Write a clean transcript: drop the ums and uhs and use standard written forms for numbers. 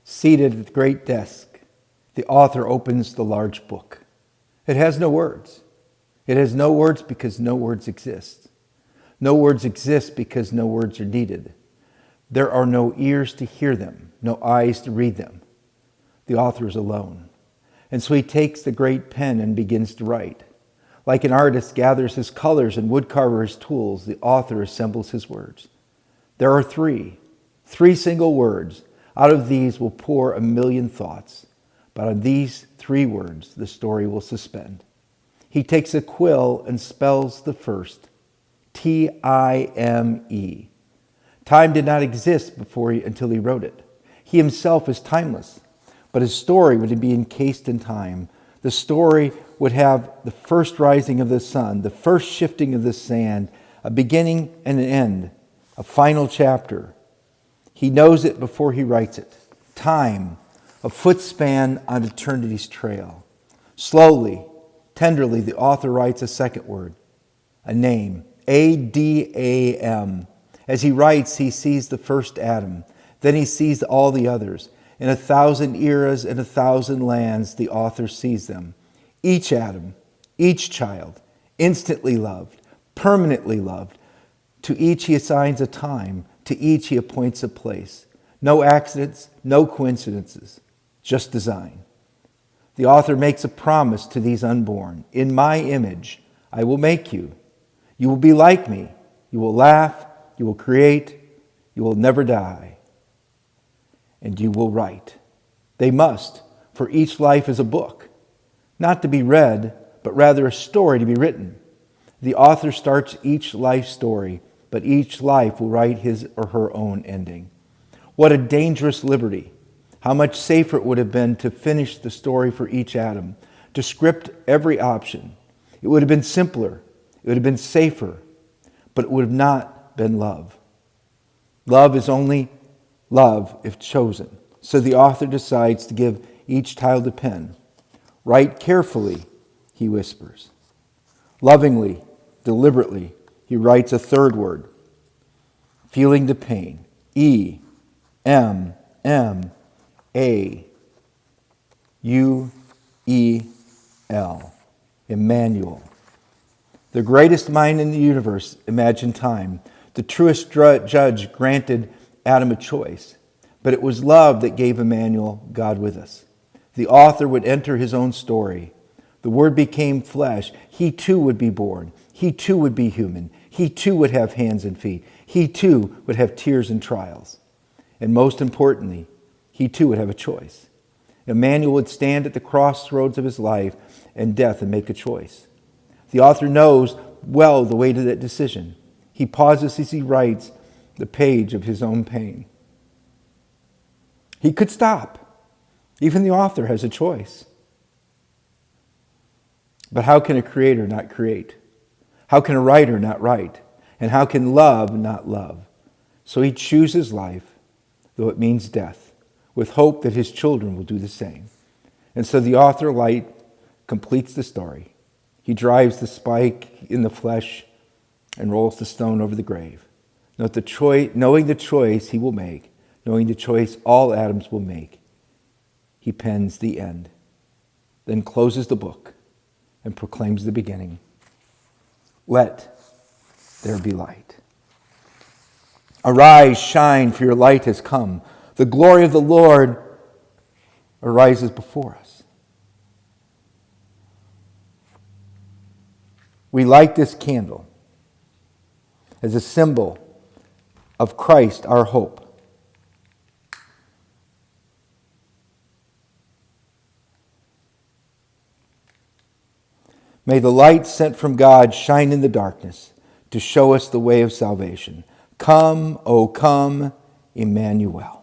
Seated at the great desk, the author opens the large book. It has no words. It has no words because no words exist. No words exist because no words are needed. There are no ears to hear them, no eyes to read them. The author is alone. And so he takes the great pen and begins to write. Like an artist gathers his colors and woodcarver his tools, the author assembles his words. There are three single words. Out of these will pour 1,000,000 thoughts. But on these 3 words, the story will suspend. He takes a quill and spells the first, Time. Time did not exist until he wrote it. He himself is timeless, but his story would be encased in time. The story would have the first rising of the sun, the first shifting of the sand, a beginning and an end, a final chapter. He knows it before he writes it. Time, a footspan on eternity's trail. Slowly, tenderly, the author writes a second word, a name, Adam. As he writes, he sees the first Adam. Then he sees all the others. In 1,000 eras and 1,000 lands, the author sees them. Each Adam, each child, instantly loved, permanently loved. To each he assigns a time. To each he appoints a place. No accidents, no coincidences, just design. The author makes a promise to these unborn. In my image, I will make you. You will be like me. You will laugh. You will create. You will never die. And you will write. They must, for each life is a book, not to be read, but rather a story to be written. The author starts each life story, but each life will write his or her own ending. What a dangerous liberty. How much safer it would have been to finish the story for each Adam, to script every option. It would have been simpler. It would have been safer, but it would have not been love. Love is only love if chosen. So the author decides to give each child a pen. Write carefully, he whispers. Lovingly, deliberately, he writes a third word. Feeling the pain. Emmanuel. Emmanuel. The greatest mind in the universe imagined time. The truest judge granted Adam a choice. But it was love that gave Emmanuel, God with us. The author would enter his own story. The Word became flesh. He too would be born. He too would be human. He too would have hands and feet. He too would have tears and trials. And most importantly, he too would have a choice. Emmanuel would stand at the crossroads of his life and death and make a choice. The author knows well the way to that decision. He pauses as he writes the page of his own pain. He could stop. Even the author has a choice. But how can a creator not create? How can a writer not write? And how can love not love? So he chooses life, though it means death, with hope that his children will do the same. And so the author light completes the story. He drives the spike in the flesh and rolls the stone over the grave. Knowing the choice he will make, knowing the choice all Adams will make, he pens the end, then closes the book and proclaims the beginning. Let there be light. Arise, shine, for your light has come. The glory of the Lord arises before us. We light this candle as a symbol of Christ, our hope. May the light sent from God shine in the darkness to show us the way of salvation. Come, O come, Emmanuel.